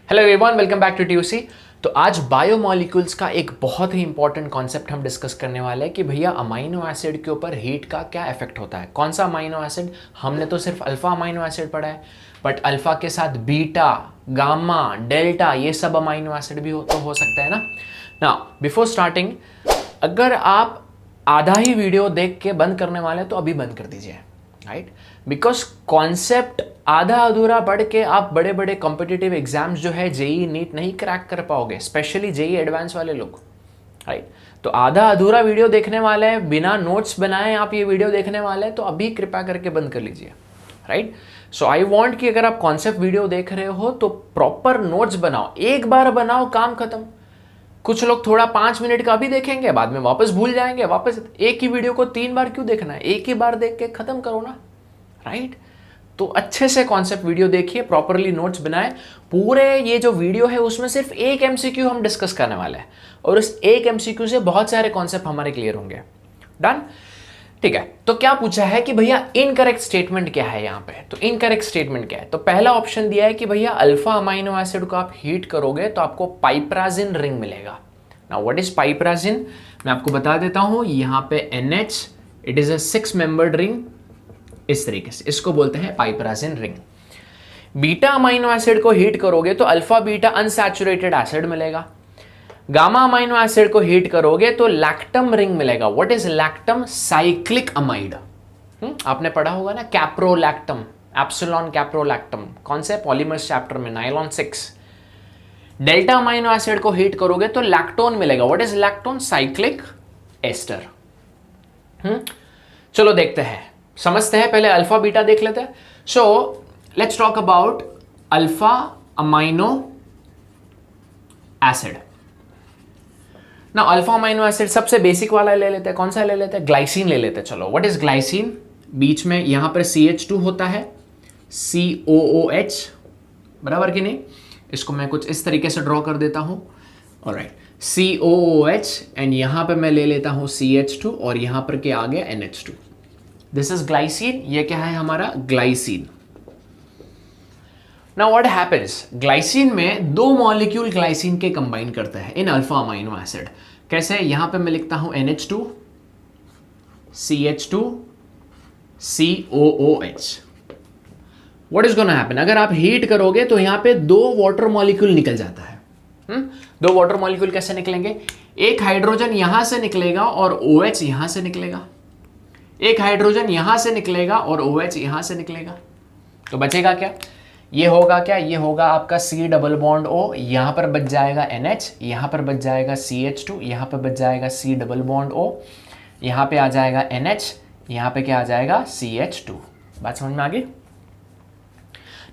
Hello everyone, welcome back to TUC. तो आज biomolecules का एक बहुत ही इंपॉर्टेंट कॉन्सेप्ट हम डिस्कस करने वाले हैं कि भैया अमाइनो एसिड के ऊपर हीट का क्या इफेक्ट होता है। कौन सा अमाइनो एसिड? हमने तो सिर्फ अल्फा अमाइनो एसिड पढ़ा है, बट अल्फा के साथ बीटा, गामा, डेल्टा, ये सब अमाइनो एसिड भी तो हो सकता है ना। नाउ बिफोर स्टार्टिंग, अगर आप आधा ही वीडियो देख के बंद करने वाले हैं तो अभी बंद कर दीजिए, राइट? बिकॉज कॉन्सेप्ट आधा अधूरा पढ़ के आप बड़े बड़े कॉम्पिटिटिव एग्जाम्स जो है जेई नीट नहीं क्रैक कर पाओगे, स्पेशली जेई एडवांस वाले लोग, राइट? तो आधा अधूरा वीडियो देखने वाले हैं, बिना नोट्स बनाए आप ये वीडियो देखने वाले हैं, तो अभी कृपया करके बंद कर लीजिए, राइट? सो आई वांट कि अगर आप कॉन्सेप्ट वीडियो देख रहे हो तो प्रॉपर नोट्स बनाओ, एक बार बनाओ, काम खत्म। कुछ लोग थोड़ा 5 मिनट का भी देखेंगे, बाद में वापस भूल जाएंगे। वापस एक ही वीडियो को 3 बार क्यों देखना है? एक ही बार देख के खत्म करो ना, राइट? तो अच्छे से कॉन्सेप्ट वीडियो देखिए, प्रॉपरली नोट्स बनाए। पूरे ये जो वीडियो है उसमें सिर्फ एक एमसीक्यू हम डिस्कस करने वाले हैं और उस एक एमसीक्यू से बहुत सारे कॉन्सेप्ट हमारे क्लियर होंगे। डन? ठीक है। तो क्या पूछा है कि भैया इनकरेक्ट स्टेटमेंट क्या है यहाँ पे? तो इनकरेक्ट स्टेटमेंट क्या है? तो पहला ऑप्शन दिया है कि भैया अल्फा अमाइनो एसिड को आप हीट करोगे तो आपको पाइपराजिन रिंग मिलेगा। Now what is piperazine? मैं आपको बता देता हूं। यहाँ पे NH, it is a 6 membered ring, इस तरीके से इसको बोलते हैं piperazine ring. Beta amino acid को हीट करोगे तो अल्फा बीटा अनसैचुरेटेड एसिड मिलेगा। गामा अमाइनो एसिड को हीट करोगे तो लैक्टम रिंग मिलेगा। What is lactam? Cyclic amide. आपने पढ़ा होगा ना, कैप्रोलैक्टम, एप्सिलॉन कैप्रोलैक्टम, कौन से? पॉलीमर्स चैप्टर में, नाइलॉन 6। डेल्टा अमाइनो एसिड को हीट करोगे तो लैक्टोन मिलेगा। What is lactone? Cyclic ester. चलो देखते हैं, समझते हैं। पहले अल्फा बीटा देख लेते हैं। So let's talk about alpha amino acid. ना अल्फा अमाइनो एसिड सबसे बेसिक वाला ले लेते हैं। कौन सा ले लेते हैं? ग्लाइसिन ले लेते हैं। चलो, व्हाट इज ग्लाइसिन? बीच में यहां पर CH2 होता है, COOH, बराबर कि नहीं? इसको मैं कुछ इस तरीके से ड्रॉ कर देता हूं। ऑलराइट, COOH, एंड यहां पे मैं ले लेता हूं CH2 और यहां पर क्या आ गया? NH2। This is glycine. ये क्या है हमारा? Glycine. Now what happens? Glycine में दो मॉलिक्यूल ग्लाइसिन के कंबाइन करते हैं इन अल्फा अमाइनो एसिड। कैसे? यहां पे मैं लिखता हूं NH2, CH2, COOH। What is gonna happen? अगर आप हीट करोगे तो यहां पे दो वाटर मॉलिक्यूल निकल जाता है। दो वाटर मॉलिक्यूल कैसे निकलेंगे? एक हाइड्रोजन यहां से निकलेगा और OH यहां से निकलेगा। एक हाइड्रोजन यहां से निकलेगा और OH यहां से निकलेगा। तो बचेगा क्या? ये होगा क्या? ये होगा आपका C डबल बॉन्ड O, यहां पर बच जाएगा NH, यहां पर बच जाएगा CH2, यहां पर बच जाएगा C डबल बॉन्ड O, यहां पे आ जाएगा NH, यहां पे क्या आ जाएगा? CH2। बात समझ में आ गई?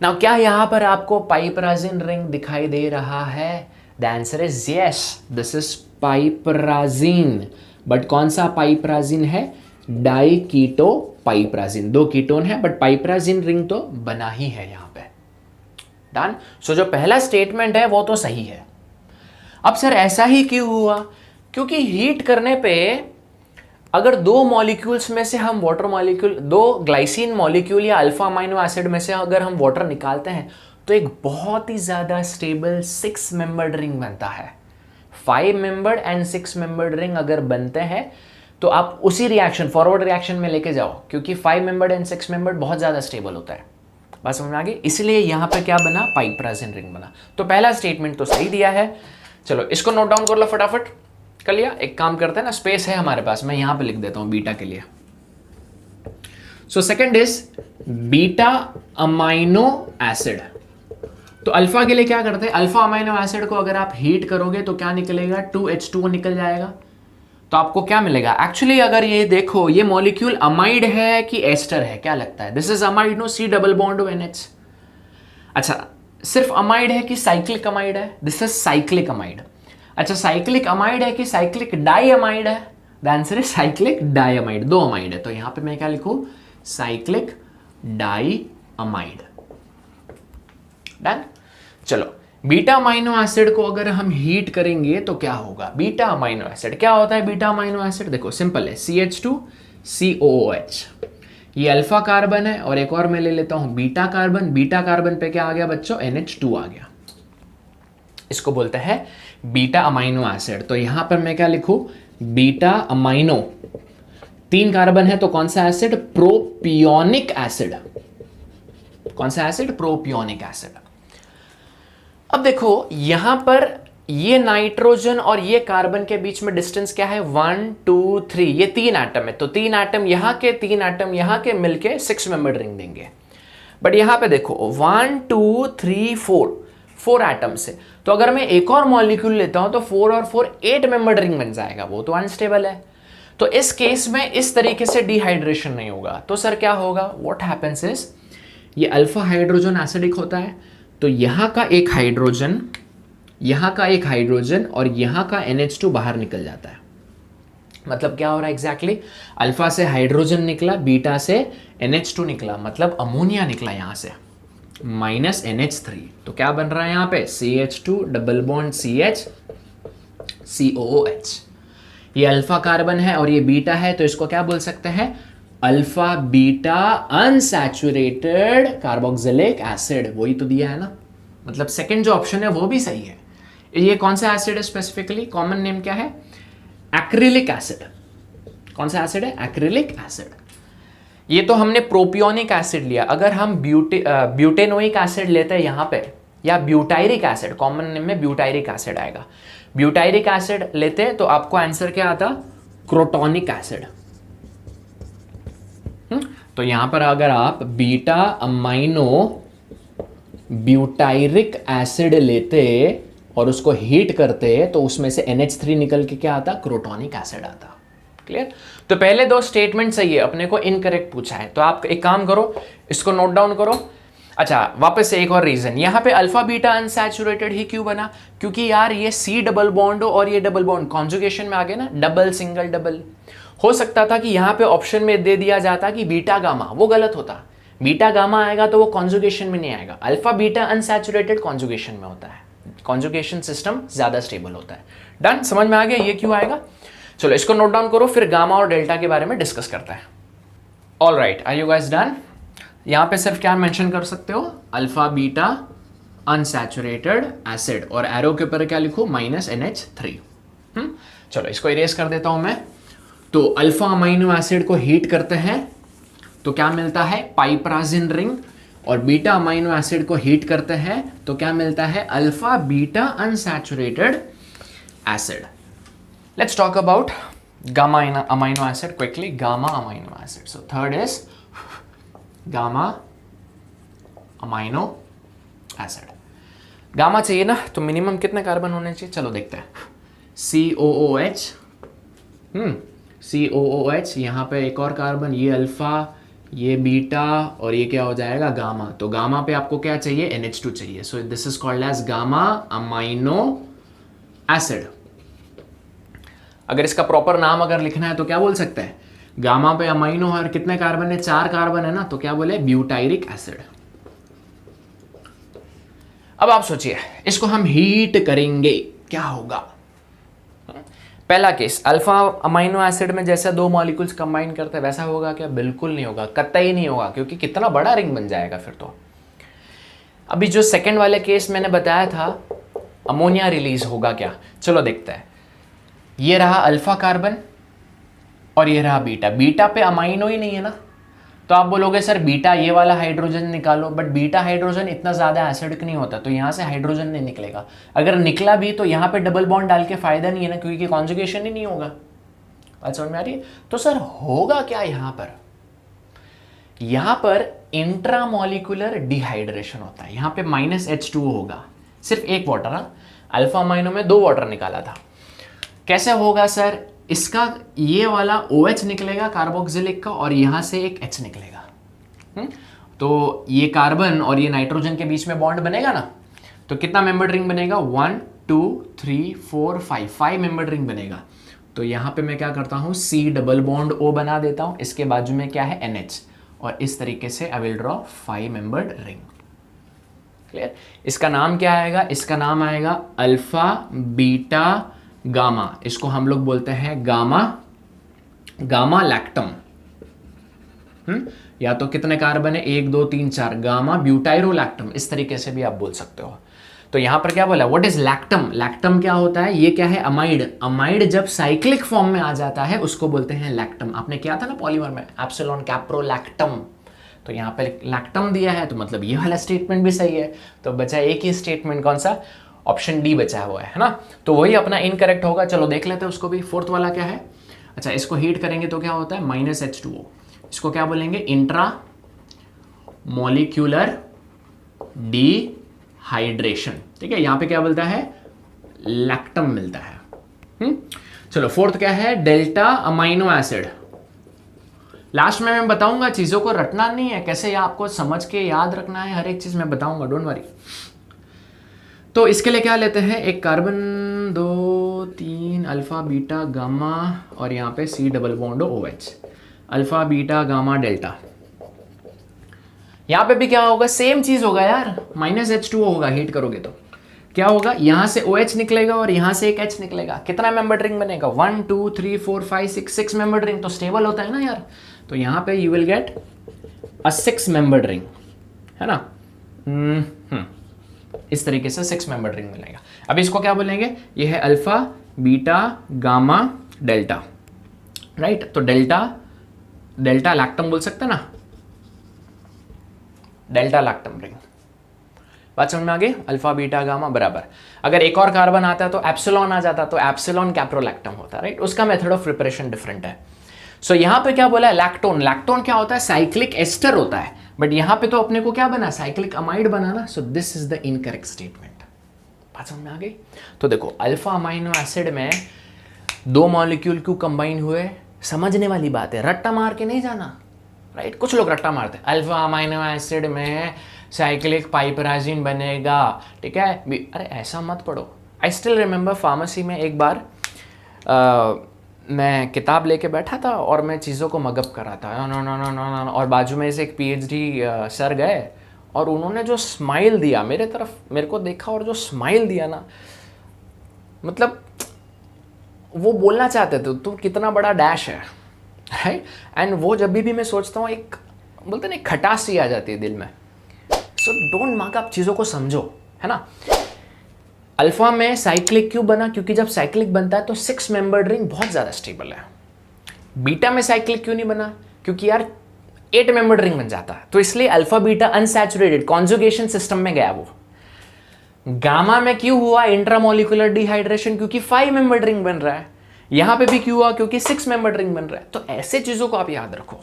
नाउ क्या यहां पर आपको पाइपराजिन रिंग दिखाई दे रहा है? The answer is yes, this is piperazine. But कौन सा पाइपराजिन है? Diketo piperazine. दो कीटोन है, बट पाइपराजिन रिंग तो बना ही है यहां पे। डन? सो जो पहला स्टेटमेंट है वो तो सही है। अब सर ऐसा ही क्यों हुआ? क्योंकि हीट करने पे अगर दो मॉलिक्यूल्स में से हम वाटर मॉलिक्यूल, दो ग्लाइसिन मॉलिक्यूल या अल्फा अमाइनो एसिड में से अगर हम वाटर निकालते हैं तो एक बहुत ही ज्यादा स्टेबल 6 मेंबर्ड रिंग बनता है। 5 मेंबर्ड एंड 6 मेंबर्ड रिंग अगर बनते हैं तो आप उसी रिएक्शन, फॉरवर्ड रिएक्शन में लेके जाओ, क्योंकि 5 मेंबर्ड एंड 6 मेंबर्ड बहुत ज्यादा स्टेबल होता है। बात समझ में आ गई? इसलिए यहां पर क्या बना? पाइपराजिन रिंग बना। तो पहला स्टेटमेंट तो सही दिया है। चलो इसको नोट डाउन कर लो फटाफट। कर लिया? एक काम करते हैं ना, स्पेस है हमारे पास, मैं यहां पे लिख देता हूं बीटा के लिए। So second is beta amino acid. तो अल्फा के लिए क्या करते हैं? अल्फा अमाइनो एसिड को अगर आप हीट करोगे तो क्या निकलेगा? 2H2O निकल जाएगा। तो आपको क्या मिलेगा? एक्चुअली अगर ये देखो, ये मॉलिक्यूल अमाइड है कि एस्टर है? क्या लगता है? This is amide, no? C double bond NH। अच्छा, सिर्फ अमाइड है कि साइक्लिक अमाइड है? This is cyclic amide. अच्छा, साइक्लिक अमाइड है कि साइक्लिक डाइअमाइड है? The answer is cyclic diamide. दो अमाइड है, तो यहां पे मैं क्या लिखूं? Cyclic diamide. डन? चलो, बीटा अमाइनो एसिड को अगर हम हीट करेंगे तो क्या होगा? बीटा अमाइनो एसिड क्या होता है? बीटा अमाइनो एसिड देखो सिंपल है, CH2 COOH। ये अल्फा कार्बन है और एक और मैं ले लेता हूं बीटा कार्बन। बीटा कार्बन पे क्या आ गया बच्चों? NH2 आ गया। इसको बोलते हैं बीटा अमाइनो एसिड। तो यहां पर मैं क्या लिखूं, बीटा अमाइनो, 3 कार्बन है तो कौन सा एसिड, प्रोपियोनिक एसिड। कौन सा एसिड, प्रोपियोनिक एसिड। अब देखो यहां पर ये नाइट्रोजन और ये कार्बन के बीच में डिस्टेंस क्या है, 1 2 3, ये 3 एटम है, तो 3 एटम यहां के 3 एटम यहां के मिलके 6 मेंबर्ड रिंग देंगे। बट यहां पे देखो 1 2 3 4 एटम से, तो अगर मैं एक और मॉलिक्यूल लेता हूं तो 4 और 4 8 मेंबर्ड रिंग बन जाएगा, वो तो अनस्टेबल है। तो इस केस में इस तरीके से डिहाइड्रेशन नहीं होगा। तो सर क्या होगा, व्हाट हैपेंस इज, ये अल्फा हाइड्रोजन एसिडिक होता है, तो यहां का एक हाइड्रोजन, यहां का एक हाइड्रोजन और यहां का NH2 बाहर निकल जाता है। मतलब क्या हो रहा है एग्जैक्टली, अल्फा से हाइड्रोजन निकला, बीटा से NH2 निकला, मतलब अमोनिया निकला यहां से, माइनस NH3। तो क्या बन रहा है यहां पे, CH2 double bond CH COOH। ये अल्फा कार्बन है और ये बीटा है, तो इसको क्या बोल सकते हैं, alpha beta unsaturated carboxylic acid. वही तो दिया है ना, मतलब सेकंड जो ऑप्शन है वो भी सही है। ये कौन सा एसिड है स्पेसिफिकली, कॉमन नेम क्या है, एक्रिलिक एसिड। कौन सा एसिड है, एक्रिलिक एसिड। ये तो हमने प्रोपियोनिक एसिड लिया। अगर हम ब्यूटेनोइक एसिड लेते हैं यहां पे, या ब्यूटायरिक एसिड, कॉमन नेम में ब्यूटायरिक एसिड आएगा, ब्यूटायरिक एसिड लेते हैं तो आपको आंसर क्या आता, क्रोटोनिक एसिड। तो यहां पर अगर आप बीटा अमाइनो ब्यूटायरिक एसिड लेते और उसको हीट करते तो उसमें से NH3 निकल के क्या आता, क्रोटोनिक एसिड आता। क्लियर। तो पहले 2 स्टेटमेंट सही है, अपने को इनकरेक्ट पूछा है, तो आप एक काम करो, इसको नोट डाउन करो। अच्छा वापस से एक और रीजन, यहां पे अल्फा बीटा अनसैचुरेटेड ही क्यों बना, क्योंकि यार ये C डबल बॉन्ड और ये डबल बॉन्ड कॉन्जुगेशन में आ गए ना, डबल सिंगल डबल। हो सकता था कि यहां पे ऑप्शन में दे दिया जाता कि बीटा गामा, वो गलत होता, बीटा गामा आएगा तो वो कॉन्जुगेशन में नहीं आएगा। अल्फा बीटा अनसैचुरेटेड कॉन्जुगेशन में होता है, कॉन्जुगेशन सिस्टम ज्यादा स्टेबल होता है। डन, समझ में आ गया ये क्यों आएगा। चलो इसको नोट डाउन करो, फिर गामा और डेल्टा के बारे में डिस्कस करते हैं। All right, are you guys done. यहां पे सिर्फ क्या मेंशन कर सकते हो, अल्फा बीटा अनसैचुरेटेड एसिड, और एरो के ऊपर क्या लिखो, माइनस NH3। चलो इसको इरेज कर देता हूं मैं। तो अल्फा अमाइनो एसिड को हीट करते हैं तो क्या मिलता है, पाइपराजिन रिंग, और बीटा अमाइनो एसिड को हीट करते हैं तो क्या मिलता है, alpha beta unsaturated acid. Let's talk about gamma amino acid quickly, gamma amino acid. So third is gamma amino acid. Gamma चाहिए ना, तो मिनिमम कितने कार्बन होने चाहिए, चलो देखते हैं। COOH, COOH, यहाँ पे एक और कार्बन, ये अल्फा, ये बीटा, और ये क्या हो जाएगा, गामा। तो गामा पे आपको क्या चाहिए, NH2 चाहिए। So this is called as gamma amino acid. अगर इसका प्रॉपर नाम अगर लिखना है तो क्या बोल सकते हैं, गामा पे अमाइनो और कितने कार्बन है, 4 कार्बन है ना, तो क्या बोले, ब्यूटायरिक एसिड। अब आप सोचिए इसको हम हीट करेंगे, क्या होगा। पहला केस, अल्फा अमाइनो एसिड में जैसा 2 मॉलिक्यूल्स कंबाइन करते हैं वैसा होगा क्या, बिल्कुल नहीं होगा, कतई नहीं होगा, क्योंकि कितना बड़ा रिंग बन जाएगा फिर तो। अभी जो सेकंड वाले केस मैंने बताया था, अमोनिया रिलीज होगा क्या, चलो देखते हैं। ये रहा अल्फा कार्बन और ये रहा बीटा, बीटा पे अमाइनो ही नहीं है ना, तो आप बोलोगे सर बीटा ये वाला हाइड्रोजन निकालो, बट बीटा हाइड्रोजन इतना ज्यादा एसिडिक नहीं होता, तो यहां से हाइड्रोजन नहीं निकलेगा। अगर निकला भी तो यहां पे डबल बॉन्ड डाल के फायदा नहीं है ना, क्योंकि कॉन्जुगेशन ही नहीं होगा। बात समझ में आ रही है। तो सर होगा क्या यहां पर इंट्रामोलिकुलर डिहाइड्रेशन होता है। यहां पे -H2O होगा, सिर्फ एक वाटर, अल्फा अमाइनो में 2 वाटर निकाला था। कैसे होगा सर, इसका ये वाला OH निकलेगा कार्बोक्सिलिक का, और यहां से एक H निकलेगा। तो ये कार्बन और ये नाइट्रोजन के बीच में बॉन्ड बनेगा ना, तो कितना मेंबर्ड रिंग बनेगा, 1 2 3 4 5 मेंबर्ड रिंग बनेगा। तो यहां पे मैं क्या करता हूं, C डबल बॉन्ड O बना देता हूं, इसके बाजू में क्या है, NH, और इस तरीके से I will draw 5 membered ring. Clear. इसका नाम क्या आएगा, इसका नाम आएगा अल्फा बीटा गामा, इसको हम लोग बोलते हैं गामा लैक्टम। या तो कितने कार्बन है, 1 2 3 4, गामा ब्यूटायरोलैक्टम, इस तरीके से भी आप बोल सकते हो। तो यहां पर क्या बोला, व्हाट इज लैक्टम, लैक्टम क्या होता है, ये क्या है, अमाइड, अमाइड जब साइक्लिक फॉर्म में आ जाता है उसको बोलते हैं लैक्टम। आपने किया था ना पॉलीमर में, एप्सिलॉन कैप्रोलैक्टम, तो यहाँ पे लैक्टम दिया है, तो मतलब ये वाला स्टेटमेंट भी सही है। तो बचा एक ही स्टेटमेंट, कौन सा, ऑप्शन डी बचा हुआ है ना, तो वही अपना इनकरेक्ट होगा। चलो देख लेते हैं उसको भी। फोर्थ वाला क्या है, अच्छा इसको हीट करेंगे तो क्या होता है, -H2O, इसको क्या बोलेंगे, इंट्रा मॉलिक्यूलर डिहाइड्रेशन, ठीक है, यहां पे क्या बोलता है, लैक्टम मिलता है। चलो फोर्थ क्या है, डेल्टा अमाइनो एसिड। लास्ट में मैं बताऊंगा, चीजों को रटना नहीं है, कैसे आपको समझ के याद रखना है, हर एक चीज मैं बताऊंगा, डोंट वरी। तो इसके लिए क्या लेते हैं, एक कार्बन 2 3 अल्फा बीटा गामा और यहाँ पे C double bond OH, alpha beta gamma delta. यहाँ पे भी क्या होगा, सेम चीज होगा यार, -H2O होगा, हीट करोगे तो क्या होगा, यहां से OH निकलेगा और यहां से एक H निकलेगा, कितना मेंबर रिंग बनेगा, 1 2 3 4 5 6 मेंबर रिंग, तो स्टेबल होता है ना यार, तो यहां पे you will get a 6 member ring, है ना। इस तरीके से 6 मेंबर रिंग मिलेगा। अब इसको क्या बोलेंगे, ये है alpha beta gamma delta, right, तो डेल्टा, डेल्टा लैक्टम बोल सकते हैं ना, डेल्टा लैक्टम रिंग, बात समझ में आ गई, अल्फा बीटा गामा बराबर। अगर एक और कार्बन आता है तो एप्सिलॉन आ जाता, तो एप्सिलॉन कैप्रोलैक्टम होता है, राइट, उसका मेथड ऑफ प्रिपरेशन डिफरेंट है। सो यहां पे क्या बोला है, लैक्टोन, लैक्टोन क्या होता है, साइक्लिक एस्टर होता है, बट यहां पे तो अपने को क्या बना, साइक्लिक अमाइड बना ना, सो this is the incorrect statement. बात समझ में आ गई। तो देखो अल्फा अमाइनो एसिड में 2 मॉलिक्यूल क्यों कंबाइन हुए, समझने वाली बात है, रट्टा मार के नहीं जाना, राइट, कुछ लोग रट्टा मारते हैं, अल्फा अमाइनो एसिड में साइक्लिक पाइपराजिन बनेगा, ठीक है, अरे ऐसा मत पढ़ो। आई स्टिल रिमेंबर फार्मेसी में एक बार मैं किताब लेके बैठा था और मैं चीज़ों को मगअप कर रहा था, नो, और बाजू में से एक PhD सर गए और उन्होंने जो स्माइल दिया मेरे तरफ, मेरे को देखा और जो स्माइल दिया ना, मतलब वो बोलना चाहते थे तू कितना बड़ा डैश है, राइट, एंड वो जब भी मैं सोचता हूँ, एक बोलते ना एक खटास सी आ जाती है दिल में। सो डोंट मार्क, आप चीज़ों को समझो, है ना। अल्फा में साइक्लिक क्यों बना, क्योंकि जब साइक्लिक बनता है तो 6 मेंबर्ड रिंग बहुत ज़्यादा स्टेबल है। बीटा में साइक्लिक क्यों नहीं बना, क्योंकि यार 8 मेंबर्ड रिंग बन जाता है, तो इसलिए alpha beta unsaturated conjugation system में गया वो। गामा में क्यों हुआ इंट्रामोलिकुलर डिहाइड्रेशन, क्योंकि 5 मेंबर्ड रिंग बन रहा है। यहां पे भी क्यों हुआ, क्योंकि 6 मेंबर्ड रिंग बन रहा है। तो ऐसे चीज़ों को आप याद रखो,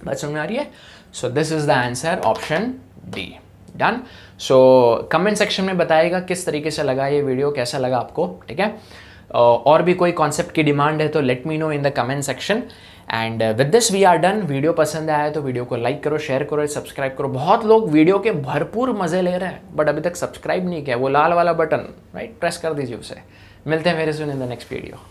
बात समझ में आ रही है। सो this is the answer, option D, done. So comment section में बताइएगा किस तरीके से लगा ये वीडियो, कैसा लगा आपको, ठीक है। और भी कोई कॉन्सेप्ट की डिमांड है तो let me know in the comment section. And with this we are done. Video पसंद आया तो वीडियो को लाइक करो, शेयर करो, सब्सक्राइब करो। बहुत लोग वीडियो के भरपूर मजे ले रहे हैं बट अभी तक सब्सक्राइब नहीं किया, वो लाल वाला बटन राइट प्रेस कर दीजिए उसे। मिलते हैं very soon in the next video.